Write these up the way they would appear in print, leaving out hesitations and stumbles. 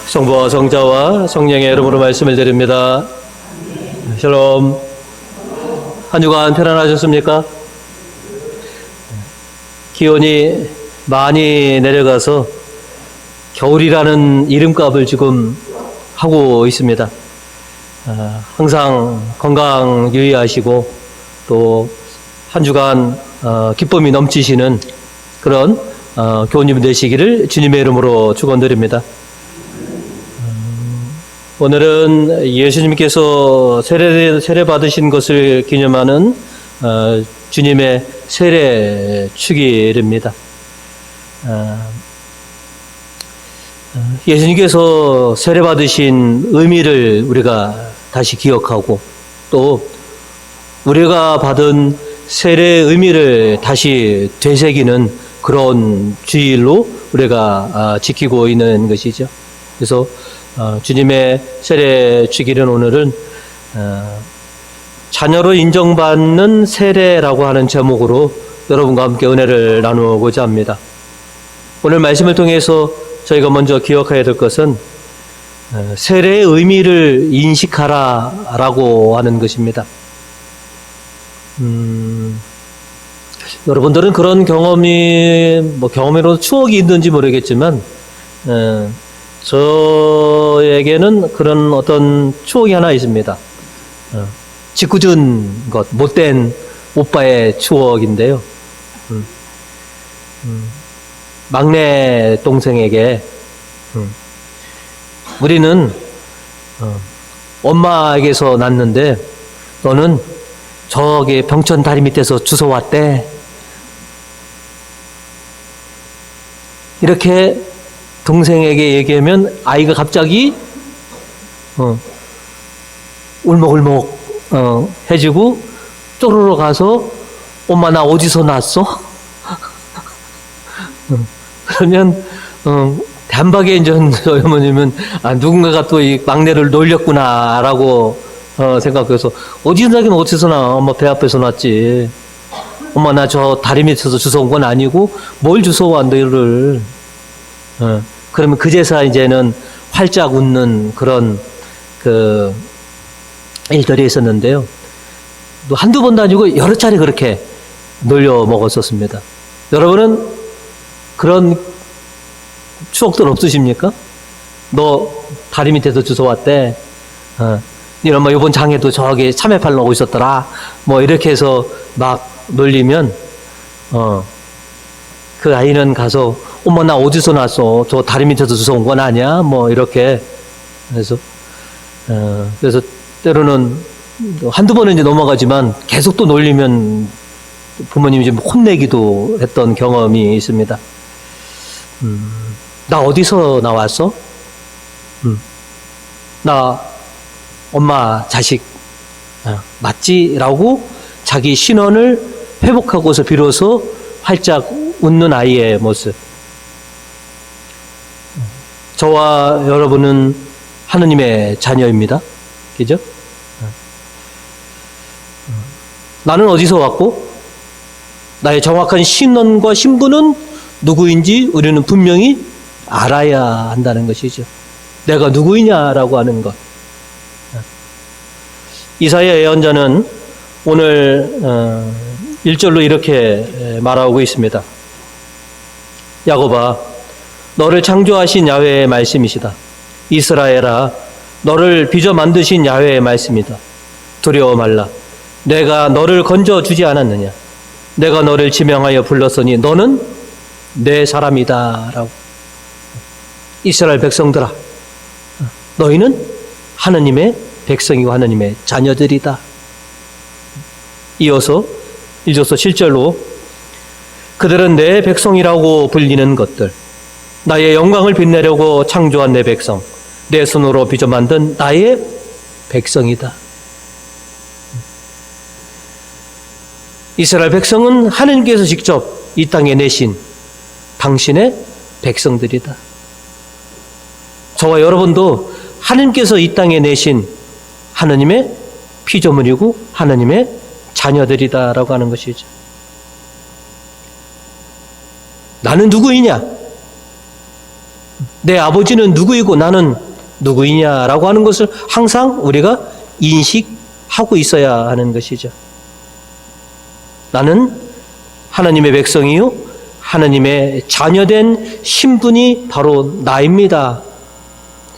성부와 성자와 성령의 이름으로 말씀을 드립니다. 샬롬. 한 주간 편안하셨습니까? 기온이 많이 내려가서 겨울이라는 이름값을 지금 하고 있습니다. 항상 건강 유의하시고 또 한 주간 기쁨이 넘치시는 그런 교우님 되시기를 주님의 이름으로 축원드립니다. 오늘은 예수님께서 세례 받으신 것을 기념하는 주님의 세례 축일입니다. 예수님께서 세례 받으신 의미를 우리가 다시 기억하고 또 우리가 받은 세례의 의미를 다시 되새기는 그런 주일로 우리가 지키고 있는 것이죠. 그래서 주님의 세례 주기는 오늘은 자녀로 인정받는 세례라고 하는 제목으로 여러분과 함께 은혜를 나누고자 합니다. 오늘 말씀을 통해서 저희가 먼저 기억해야 될 것은 세례의 의미를 인식하라라고 하는 것입니다. 여러분들은 그런 경험으로 추억이 있는지 모르겠지만 저에게는 그런 어떤 추억이 하나 있습니다. 짓궂은 것, 못된 오빠의 추억인데요. 막내 동생에게 우리는 엄마에게서 낳았는데 너는 저기 병천 다리 밑에서 주워왔대. 이렇게 동생에게 얘기하면 아이가 갑자기 울먹울먹 해지고 쪼르르 가서 엄마 나 어디서 났어? 그러면 단박에 이제 저희 어머님은 누군가가 또 이 막내를 놀렸구나라고 생각해서 어디서 나긴 어디서 나? 엄마 배 앞에서 났지. 엄마 나 저 다리 밑에서 주워온 건 아니고 뭘 주워와 너를. 그러면 그제서 이제는 활짝 웃는 그런 일들이 있었는데요. 또 한두 번도 아니고 여러 차례 그렇게 놀려 먹었었습니다. 여러분은 그런 추억들 없으십니까? 너 다리 밑에서 주워왔대. 네 엄마 이번 장에도 저기 참외 팔러 있었더라. 뭐 이렇게 해서 막 놀리면 그 아이는 가서 엄마 나 어디서 났어? 저 다리 밑에서 주워온 건 아니야? 뭐 이렇게 그래서 때로는 한두 번은 이제 넘어가지만 계속 또 놀리면 부모님이 좀 혼내기도 했던 경험이 있습니다. 나 어디서 나왔어? 나 엄마 자식 맞지? 라고 자기 신원을 회복하고서 비로소 활짝 웃는 아이의 모습. 저와 여러분은 하느님의 자녀입니다. 그죠? 나는 어디서 왔고 나의 정확한 신원과 신분은 누구인지 우리는 분명히 알아야 한다는 것이죠. 내가 누구이냐라고 하는 것. 이사야 예언자는 오늘 1절로 이렇게 말하고 있습니다. 야곱아, 너를 창조하신 야훼의 말씀이시다. 이스라엘아, 너를 빚어 만드신 야훼의 말씀이다. 두려워 말라. 내가 너를 건져주지 않았느냐. 내가 너를 지명하여 불렀으니 너는 내 사람이다. 라고. 이스라엘 백성들아, 너희는 하느님의 백성이고 하느님의 자녀들이다. 이어서 1절서 7절로 그들은 내 백성이라고 불리는 것들, 나의 영광을 빛내려고 창조한 내 백성, 내 손으로 빚어 만든 나의 백성이다. 이스라엘 백성은 하느님께서 직접 이 땅에 내신 당신의 백성들이다. 저와 여러분도 하느님께서 이 땅에 내신 하느님의 피조물이고 하느님의 자녀들이다라고 하는 것이죠. 나는 누구이냐? 내 아버지는 누구이고 나는 누구이냐라고 하는 것을 항상 우리가 인식하고 있어야 하는 것이죠. 나는 하나님의 백성이요, 하나님의 자녀된 신분이 바로 나입니다.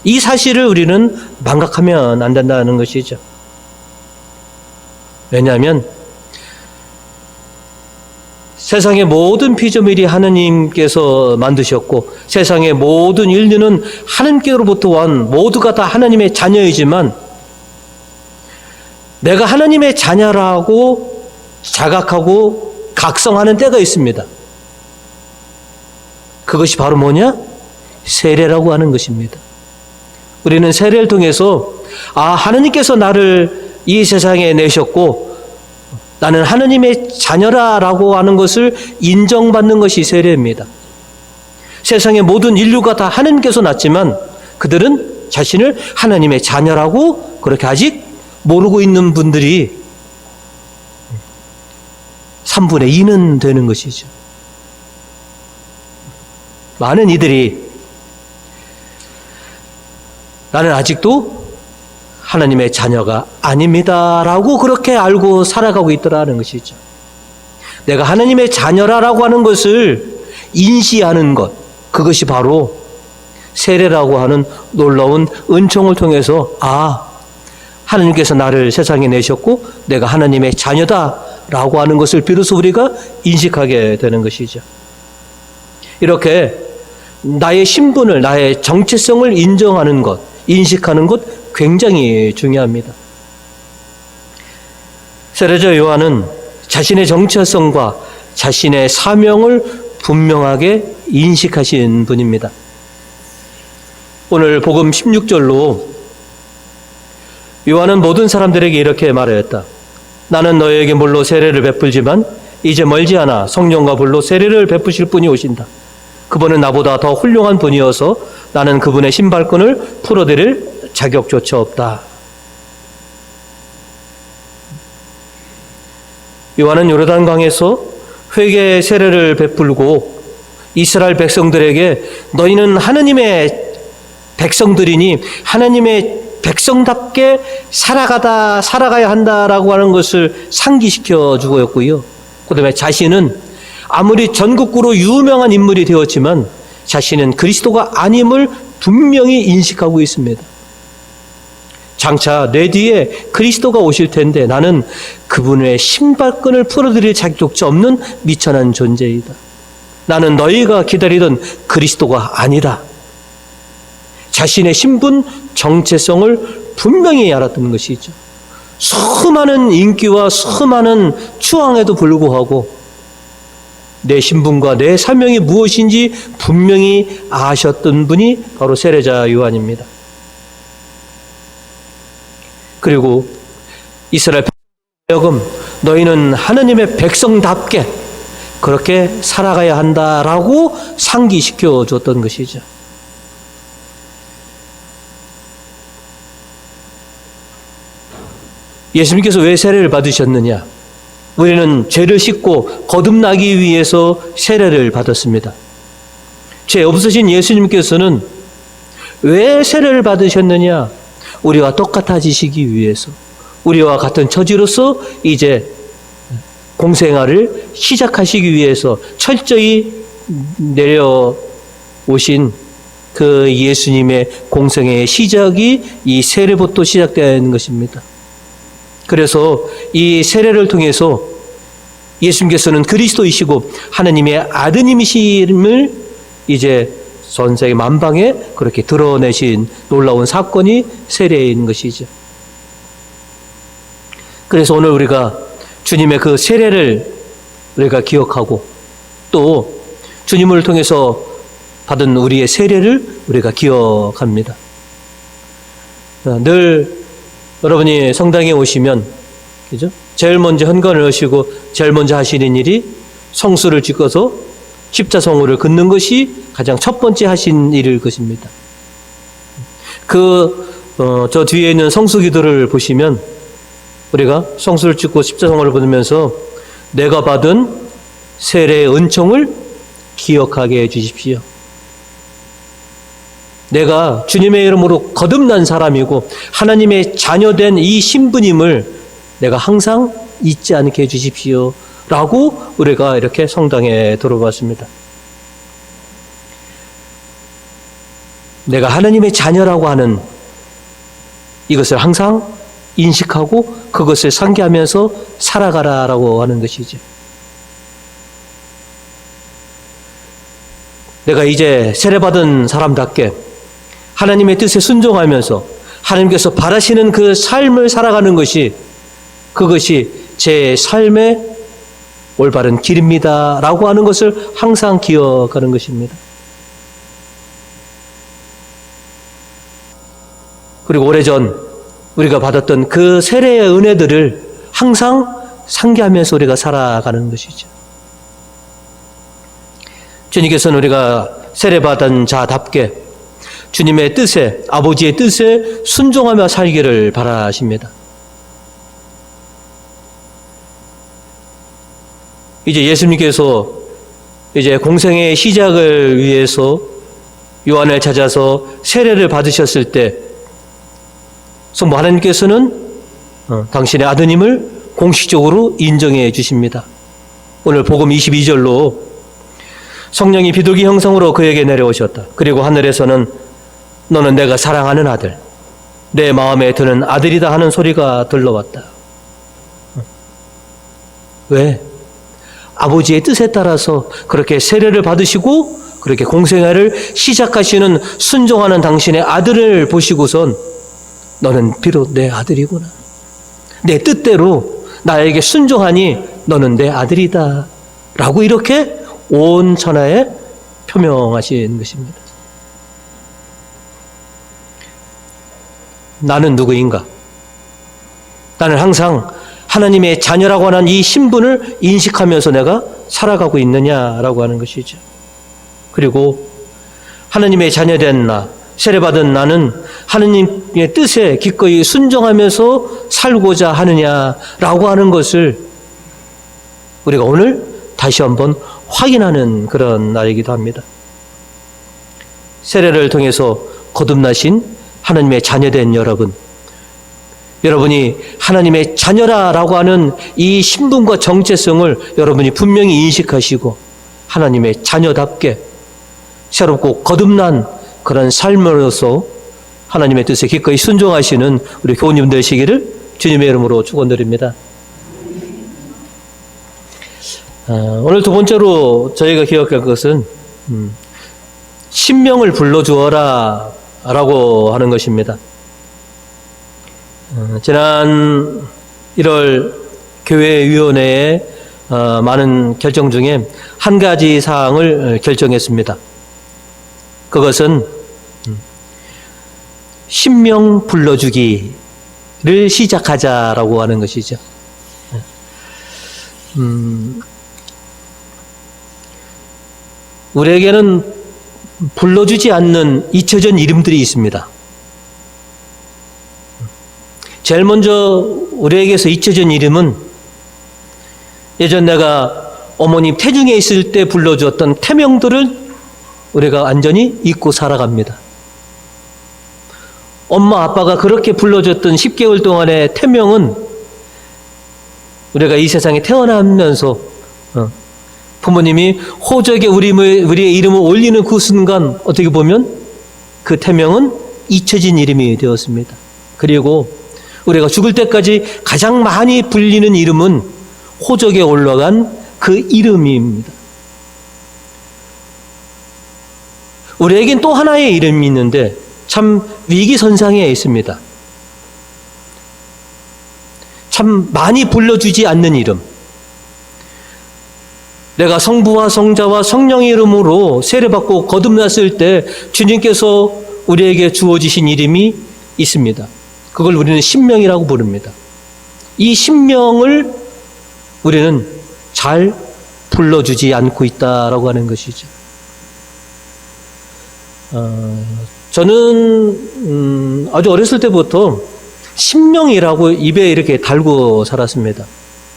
이 사실을 우리는 망각하면 안 된다는 것이죠. 왜냐하면 세상의 모든 피조물이 하나님께서 만드셨고 세상의 모든 인류는 하나님께로부터 온 모두가 다 하나님의 자녀이지만 내가 하나님의 자녀라고 자각하고 각성하는 때가 있습니다. 그것이 바로 뭐냐? 세례라고 하는 것입니다. 우리는 세례를 통해서 하나님께서 나를 이 세상에 내셨고 나는 하나님의 자녀라라고 하는 것을 인정받는 것이 세례입니다. 세상의 모든 인류가 다 하나님께서 낳았지만 그들은 자신을 하나님의 자녀라고 그렇게 아직 모르고 있는 분들이 3분의 2는 되는 것이죠. 많은 이들이 나는 아직도 하나님의 자녀가 아닙니다라고 그렇게 알고 살아가고 있더라는 것이죠. 내가 하나님의 자녀라고 하는 것을 인지하는 것, 그것이 바로 세례라고 하는 놀라운 은총을 통해서 하나님께서 나를 세상에 내셨고 내가 하나님의 자녀다라고 하는 것을 비로소 우리가 인식하게 되는 것이죠. 이렇게 나의 신분을, 나의 정체성을 인정하는 것, 인식하는 것 굉장히 중요합니다. 세례자 요한은 자신의 정체성과 자신의 사명을 분명하게 인식하신 분입니다. 오늘 복음 16절로 요한은 모든 사람들에게 이렇게 말하였다. 나는 너희에게 물로 세례를 베풀지만 이제 멀지 않아 성령과 불로 세례를 베푸실 분이 오신다. 그분은 나보다 더 훌륭한 분이어서 나는 그분의 신발끈을 풀어드릴 자격조차 없다. 요한은 요르단강에서 회개의 세례를 베풀고 이스라엘 백성들에게 너희는 하나님의 백성들이니 하나님의 백성답게 살아가야 한다라고 하는 것을 상기시켜 주고였고요. 그 다음에 자신은 아무리 전국구로 유명한 인물이 되었지만 자신은 그리스도가 아님을 분명히 인식하고 있습니다. 장차 내 뒤에 그리스도가 오실 텐데 나는 그분의 신발끈을 풀어드릴 자격조차 없는 미천한 존재이다. 나는 너희가 기다리던 그리스도가 아니다. 자신의 신분, 정체성을 분명히 알았던 것이죠. 수많은 인기와 수많은 추앙에도 불구하고 내 신분과 내 사명이 무엇인지 분명히 아셨던 분이 바로 세례자 요한입니다. 그리고 이스라엘 백성들에게 너희는 하나님의 백성답게 그렇게 살아가야 한다라고 상기시켜 줬던 것이죠. 예수님께서 왜 세례를 받으셨느냐? 우리는 죄를 씻고 거듭나기 위해서 세례를 받았습니다. 죄 없으신 예수님께서는 왜 세례를 받으셨느냐? 우리와 똑같아지시기 위해서, 우리와 같은 처지로서 이제 공생활을 시작하시기 위해서 철저히 내려오신 그 예수님의 공생의 시작이 이 세례부터 시작되는 것입니다. 그래서 이 세례를 통해서 예수님께서는 그리스도이시고 하나님의 아드님이심을 이제 전 세계 만방에 그렇게 드러내신 놀라운 사건이 세례인 것이죠. 그래서 오늘 우리가 주님의 그 세례를 우리가 기억하고 또 주님을 통해서 받은 우리의 세례를 우리가 기억합니다. 늘 여러분이 성당에 오시면, 그죠? 제일 먼저 헌관을 하시고 제일 먼저 하시는 일이 성수를 찍어서 십자성호를 긋는 것이 가장 첫 번째 하신 일일 것입니다. 저 뒤에 있는 성수기도를 보시면 우리가 성수를 찍고 십자성호를 긋으면서 내가 받은 세례의 은총을 기억하게 해 주십시오. 내가 주님의 이름으로 거듭난 사람이고 하나님의 자녀된 이 신분임을 내가 항상 잊지 않게 해주십시오 라고 우리가 이렇게 성당에 들어봤습니다. 내가 하나님의 자녀라고 하는 이것을 항상 인식하고 그것을 상기하면서 살아가라라고 하는 것이죠. 내가 이제 세례받은 사람답게 하나님의 뜻에 순종하면서 하나님께서 바라시는 그 삶을 살아가는 것이 그것이 제 삶의 올바른 길입니다 라고 하는 것을 항상 기억하는 것입니다. 그리고 오래전 우리가 받았던 그 세례의 은혜들을 항상 상기하면서 우리가 살아가는 것이죠. 주님께서는 우리가 세례받은 자답게 주님의 뜻에, 아버지의 뜻에 순종하며 살기를 바라십니다. 이제 예수님께서 이제 공생의 시작을 위해서 요한을 찾아서 세례를 받으셨을 때 성부 하나님께서는 당신의 아드님을 공식적으로 인정해 주십니다. 오늘 복음 22절로 성령이 비둘기 형상으로 그에게 내려오셨다. 그리고 하늘에서는 너는 내가 사랑하는 아들, 내 마음에 드는 아들이다 하는 소리가 들려왔다. 왜? 아버지의 뜻에 따라서 그렇게 세례를 받으시고 그렇게 공생애를 시작하시는 순종하는 당신의 아들을 보시고선 너는 비록 내 아들이구나. 내 뜻대로 나에게 순종하니 너는 내 아들이다. 라고 이렇게 온 천하에 표명하신 것입니다. 나는 누구인가? 나는 항상 하나님의 자녀라고 하는 이 신분을 인식하면서 내가 살아가고 있느냐라고 하는 것이죠. 그리고 하나님의 자녀된 나, 세례받은 나는 하나님의 뜻에 기꺼이 순종하면서 살고자 하느냐라고 하는 것을 우리가 오늘 다시 한번 확인하는 그런 날이기도 합니다. 세례를 통해서 거듭나신 하나님의 자녀된 여러분, 여러분이 하나님의 자녀라고 하는 이 신분과 정체성을 여러분이 분명히 인식하시고 하나님의 자녀답게 새롭고 거듭난 그런 삶으로서 하나님의 뜻에 기꺼이 순종하시는 우리 교우님 되시기를 주님의 이름으로 축원드립니다. 오늘 두 번째로 저희가 기억할 것은 신명을 불러주어라 라고 하는 것입니다. 지난 1월 교회위원회의 많은 결정 중에 한 가지 사항을 결정했습니다. 그것은 신명 불러주기를 시작하자라고 하는 것이죠. 우리에게는 불러주지 않는 잊혀진 이름들이 있습니다. 제일 먼저 우리에게서 잊혀진 이름은 예전 내가 어머님 태중에 있을 때 불러주었던 태명들을 우리가 완전히 잊고 살아갑니다. 엄마 아빠가 그렇게 불러줬던 10개월 동안의 태명은 우리가 이 세상에 태어나면서 부모님이 호적에 우리의 이름을 올리는 그 순간 어떻게 보면 그 태명은 잊혀진 이름이 되었습니다. 그리고 우리가 죽을 때까지 가장 많이 불리는 이름은 호적에 올라간 그 이름입니다. 우리에겐 또 하나의 이름이 있는데 참 위기선상에 있습니다. 참 많이 불러주지 않는 이름. 내가 성부와 성자와 성령의 이름으로 세례받고 거듭났을 때 주님께서 우리에게 주어지신 이름이 있습니다. 그걸 우리는 신명이라고 부릅니다. 이 신명을 우리는 잘 불러주지 않고 있다라고 하는 것이죠. 저는 아주 어렸을 때부터 신명이라고 입에 이렇게 달고 살았습니다.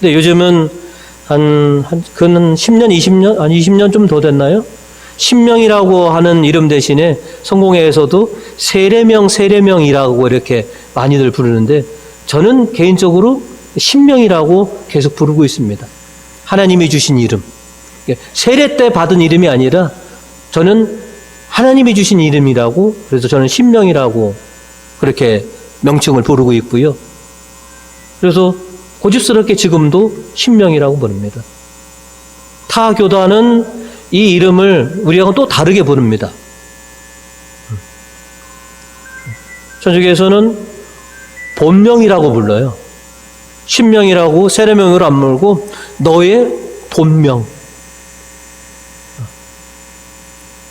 근데 요즘은 한 10년, 20년? 아니 20년 좀 더 됐나요? 신명이라고 하는 이름 대신에 성공회에서도 세례명이라고 이렇게 많이들 부르는데 저는 개인적으로 신명이라고 계속 부르고 있습니다. 하나님이 주신 이름. 세례 때 받은 이름이 아니라 저는 하나님이 주신 이름이라고, 그래서 저는 신명이라고 그렇게 명칭을 부르고 있고요. 그래서 고집스럽게 지금도 신명이라고 부릅니다. 타 교단은 이 이름을 우리하고는 또 다르게 부릅니다. 천주교에서는 본명이라고 불러요. 신명이라고 세례명으로 안 물고 너의 본명.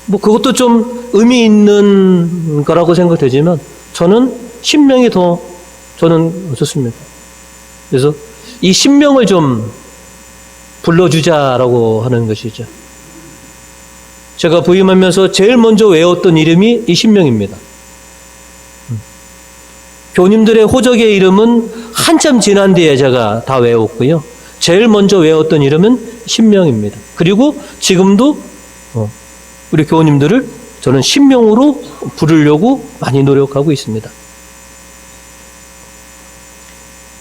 뭐 그것도 좀 의미 있는 거라고 생각되지만 저는 신명이 더 저는 좋습니다. 그래서 이 신명을 좀 불러주자라고 하는 것이죠. 제가 부임하면서 제일 먼저 외웠던 이름이 이 신명입니다. 교님들의 호적의 이름은 한참 지난 뒤에 제가 다 외웠고요. 제일 먼저 외웠던 이름은 신명입니다. 그리고 지금도 우리 교우님들을 저는 신명으로 부르려고 많이 노력하고 있습니다.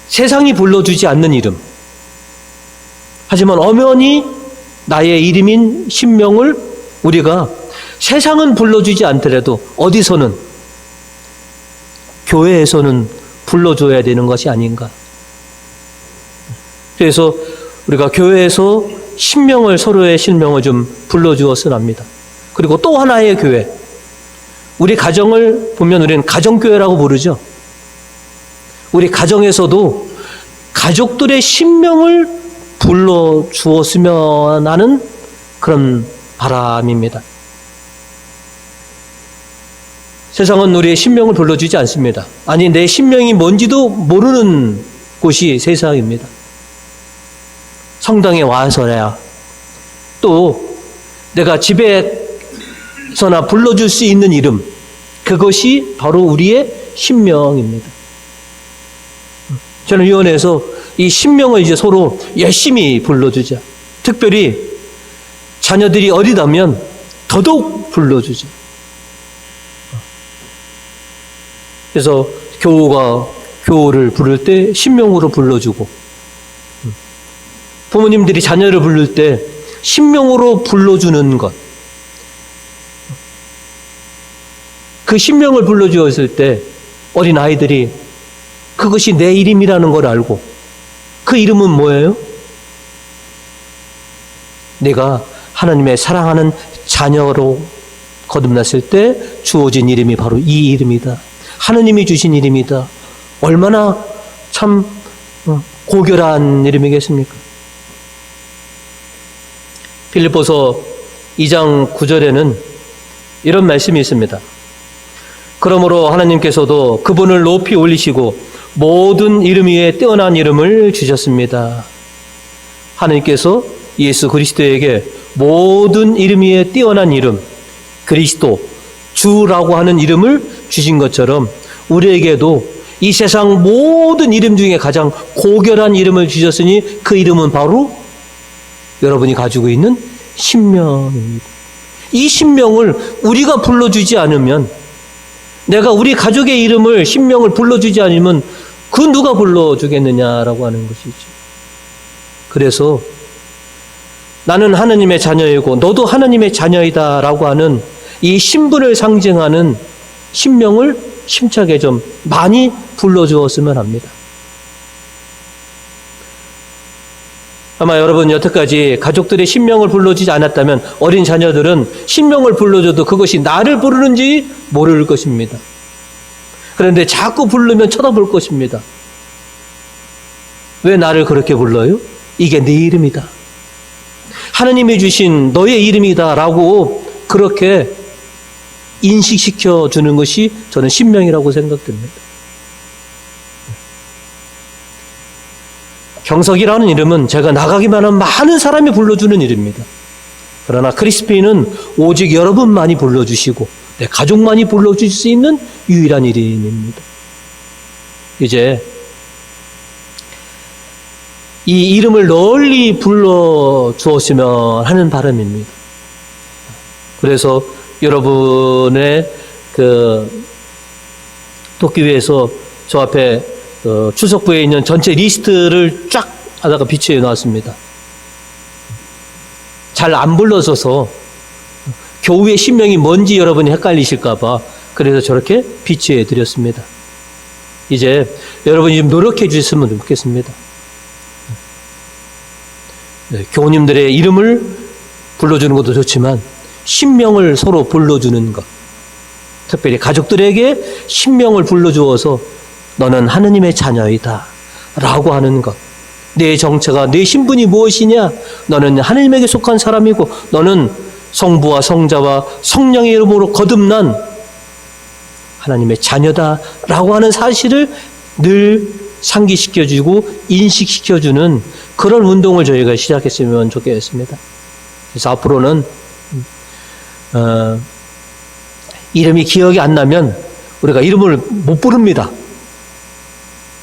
세상이 불러주지 않는 이름. 하지만 엄연히 나의 이름인 신명을 우리가 세상은 불러주지 않더라도 어디서는 교회에서는 불러줘야 되는 것이 아닌가. 그래서 우리가 교회에서 신명을 서로의 신명을 좀 불러주었으면 합니다. 그리고 또 하나의 교회. 우리 가정을 보면 우리는 가정교회라고 부르죠. 우리 가정에서도 가족들의 신명을 불러주었으면 하는 그런 바람입니다. 세상은 우리의 신명을 불러주지 않습니다. 아니, 내 신명이 뭔지도 모르는 곳이 세상입니다. 성당에 와서야 또 내가 집에서나 불러줄 수 있는 이름, 그것이 바로 우리의 신명입니다. 저는 위원회에서 이 신명을 이제 서로 열심히 불러주자. 특별히 자녀들이 어리다면 더더욱 불러주자. 그래서 교우가 교우를 부를 때 신명으로 불러주고, 부모님들이 자녀를 부를 때 신명으로 불러주는 것. 그 신명을 불러주었을 때 어린 아이들이 그것이 내 이름이라는 걸 알고, 그 이름은 뭐예요? 내가 하나님의 사랑하는 자녀로 거듭났을 때 주어진 이름이 바로 이 이름이다. 하나님이 주신 이름이다. 얼마나 참 고결한 이름이겠습니까? 빌립보서 2장 9절에는 이런 말씀이 있습니다. 그러므로 하나님께서도 그분을 높이 올리시고 모든 이름 위에 뛰어난 이름을 주셨습니다. 하나님께서 예수 그리스도에게 모든 이름 위에 뛰어난 이름, 그리스도, 주라고 하는 이름을 주신 것처럼 우리에게도 이 세상 모든 이름 중에 가장 고결한 이름을 주셨으니 그 이름은 바로 여러분이 가지고 있는 신명입니다. 이 신명을 우리가 불러주지 않으면, 내가 우리 가족의 이름을 신명을 불러주지 않으면 그 누가 불러주겠느냐라고 하는 것이죠. 그래서 나는 하나님의 자녀이고 너도 하나님의 자녀이다라고 하는 이 신분을 상징하는 신명을 심차게 좀 많이 불러주었으면 합니다. 아마 여러분 여태까지 가족들의 신명을 불러주지 않았다면 어린 자녀들은 신명을 불러줘도 그것이 나를 부르는지 모를 것입니다. 그런데 자꾸 부르면 쳐다볼 것입니다. 왜 나를 그렇게 불러요? 이게 네 이름이다. 하나님이 주신 너의 이름이다 라고 그렇게 인식시켜 주는 것이 저는 신명이라고 생각됩니다. 경석이라는 이름은 제가 나가기만 하면 많은 사람이 불러주는 이름입니다. 그러나 크리스피는 오직 여러분만이 불러주시고 내 가족만이 불러줄 수 있는 유일한 이름입니다. 이제 이 이름을 널리 불러주었으면 하는 바람입니다. 그래서 여러분의 돕기 위해서 저 앞에 출석부에 있는 전체 리스트를 쫙 하다가 비치해 놨습니다. 잘 안 불러져서 교우의 신명이 뭔지 여러분이 헷갈리실까봐 그래서 저렇게 비치해 드렸습니다. 이제 여러분이 좀 노력해 주셨으면 좋겠습니다. 교우님들의 이름을 불러주는 것도 좋지만 신명을 서로 불러주는 것, 특별히 가족들에게 신명을 불러주어서 너는 하느님의 자녀이다 라고 하는 것, 내 정체가, 내 신분이 무엇이냐, 너는 하느님에게 속한 사람이고 너는 성부와 성자와 성령의 이름으로 거듭난 하나님의 자녀다 라고 하는 사실을 늘 상기시켜주고 인식시켜주는 그런 운동을 저희가 시작했으면 좋겠습니다. 그래서 앞으로는 이름이 기억이 안 나면 우리가 이름을 못 부릅니다.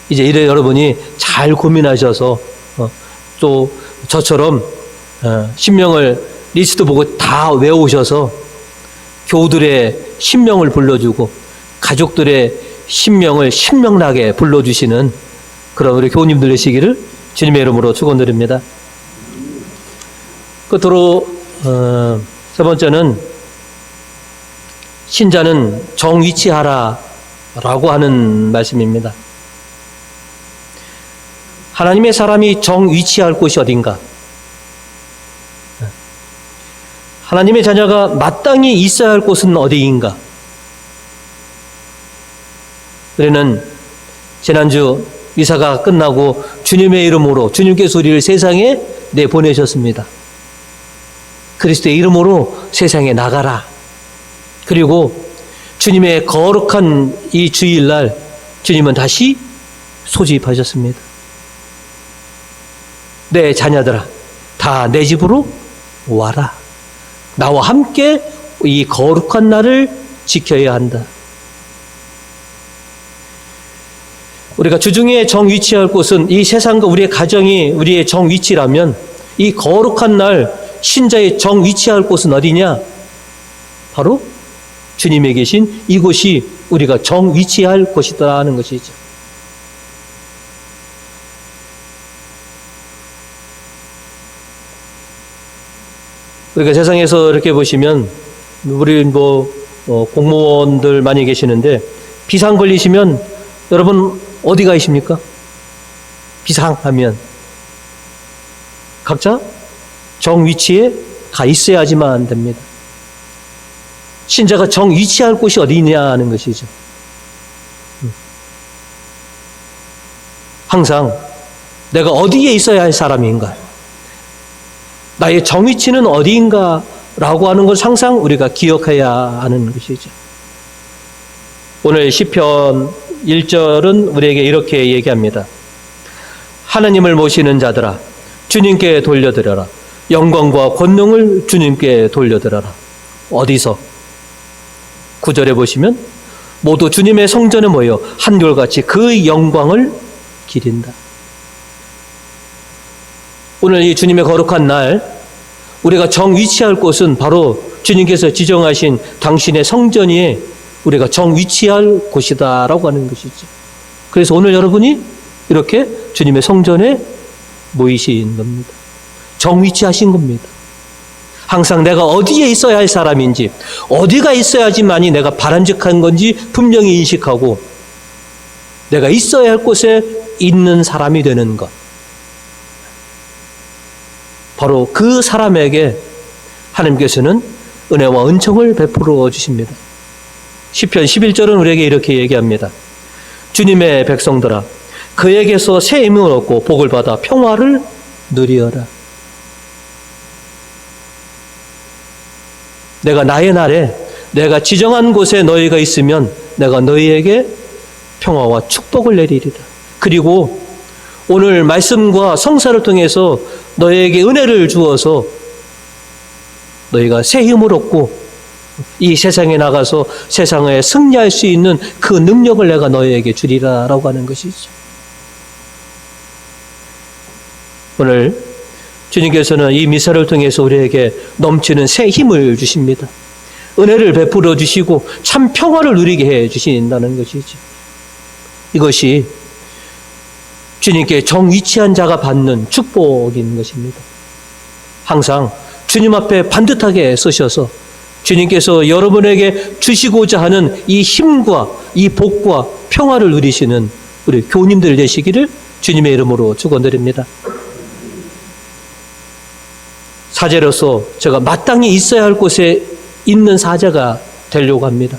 이제 이래 여러분이 잘 고민하셔서 또 저처럼 신명을 리스트 보고 다 외우셔서 교우들의 신명을 불러주고 가족들의 신명을 신명나게 불러주시는 그런 우리 교우님들 되시기를 주님의 이름으로 축원드립니다. 끝으로 세 번째는 신자는 정위치하라 라고 하는 말씀입니다. 하나님의 사람이 정위치할 곳이 어딘가? 하나님의 자녀가 마땅히 있어야 할 곳은 어디인가? 우리는 지난주 미사가 끝나고 주님의 이름으로 주님께서 우리를 세상에 내보내셨습니다. 그리스도의 이름으로 세상에 나가라. 그리고 주님의 거룩한 이 주일날 주님은 다시 소집하셨습니다. 내 자녀들아, 다 내 집으로 와라. 나와 함께 이 거룩한 날을 지켜야 한다. 우리가 주중에 정위치할 곳은 이 세상과 우리의 가정이 우리의 정위치라면 이 거룩한 날 신자의 정위치할 곳은 어디냐? 바로 주님에 계신 이곳이 우리가 정위치할 곳이다 하는 것이죠. 우리가 세상에서 이렇게 보시면 우리 공무원들 많이 계시는데 비상 걸리시면 여러분 어디 가십니까? 비상하면 각자 정위치에 가 있어야지만 됩니다. 신자가 정위치할 곳이 어디냐 하는 것이죠. 항상 내가 어디에 있어야 할 사람인가, 나의 정위치는 어디인가 라고 하는 것을 항상 우리가 기억해야 하는 것이죠. 오늘 시편 1절은 우리에게 이렇게 얘기합니다. 하나님을 모시는 자들아, 주님께 돌려드려라. 영광과 권능을 주님께 돌려드려라. 어디서? 9절에 보시면 모두 주님의 성전에 모여 한결같이 그 영광을 기린다. 오늘 이 주님의 거룩한 날 우리가 정위치할 곳은 바로 주님께서 지정하신 당신의 성전이 우리가 정위치할 곳이다 라고 하는 것이죠. 그래서 오늘 여러분이 이렇게 주님의 성전에 모이신 겁니다. 정위치하신 겁니다. 항상 내가 어디에 있어야 할 사람인지, 어디가 있어야지만이 내가 바람직한 건지 분명히 인식하고 내가 있어야 할 곳에 있는 사람이 되는 것, 바로 그 사람에게 하나님께서는 은혜와 은총을 베풀어 주십니다. 시편 11절은 우리에게 이렇게 얘기합니다. 주님의 백성들아, 그에게서 새 힘을 얻고 복을 받아 평화를 누리어라. 내가 나의 날에 내가 지정한 곳에 너희가 있으면 내가 너희에게 평화와 축복을 내리리라. 그리고 오늘 말씀과 성사를 통해서 너희에게 은혜를 주어서 너희가 새 힘을 얻고 이 세상에 나가서 세상에 승리할 수 있는 그 능력을 내가 너희에게 주리라 라고 하는 것이죠. 오늘 주님께서는 이 미사를 통해서 우리에게 넘치는 새 힘을 주십니다. 은혜를 베풀어 주시고 참 평화를 누리게 해 주신다는 것이지. 이것이 주님께 정위치한 자가 받는 축복인 것입니다. 항상 주님 앞에 반듯하게 서셔서 주님께서 여러분에게 주시고자 하는 이 힘과 이 복과 평화를 누리시는 우리 교우님들 되시기를 주님의 이름으로 축원드립니다. 사제로서 제가 마땅히 있어야 할 곳에 있는 사자가 되려고 합니다.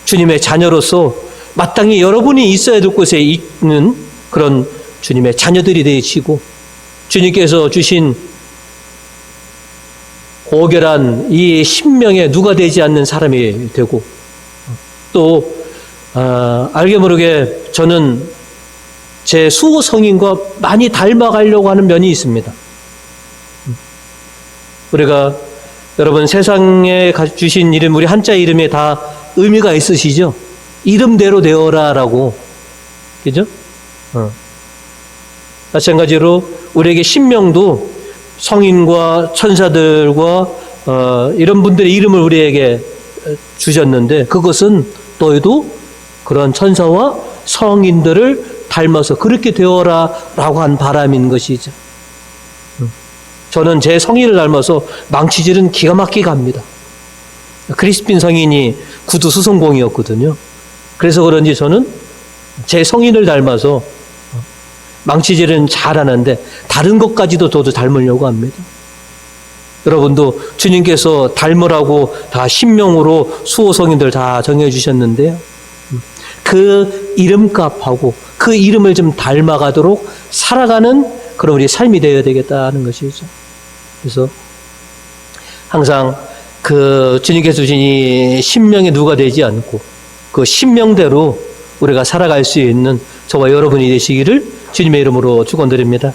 주님의 자녀로서 마땅히 여러분이 있어야 될 곳에 있는 그런 주님의 자녀들이 되시고 주님께서 주신 고결한 이 신명에 누가 되지 않는 사람이 되고 또 알게 모르게 저는 제 수호 성인과 많이 닮아가려고 하는 면이 있습니다. 우리가 여러분 세상에 주신 이름 우리 한자 이름에 다 의미가 있으시죠? 이름대로 되어라라고 그죠? 마찬가지로 우리에게 신명도 성인과 천사들과 이런 분들의 이름을 우리에게 주셨는데 그것은 너희도 그런 천사와 성인들을 닮아서 그렇게 되어라라고 한 바람인 것이죠. 저는 제 성인을 닮아서 망치질은 기가 막히게 합니다. 크리스핀 성인이 구두 수성공이었거든요. 그래서 그런지 저는 제 성인을 닮아서 망치질은 잘하는데 다른 것까지도 저도 닮으려고 합니다. 여러분도 주님께서 닮으라고 다 신명으로 수호 성인들 다 정해주셨는데요. 그 이름값하고 그 이름을 좀 닮아가도록 살아가는 그런 우리 삶이 되어야 되겠다는 것이죠. 그래서 항상 그 주님께서 주신 이 신명에 누가 되지 않고 그 신명대로 우리가 살아갈 수 있는 저와 여러분이 되시기를 주님의 이름으로 축원드립니다.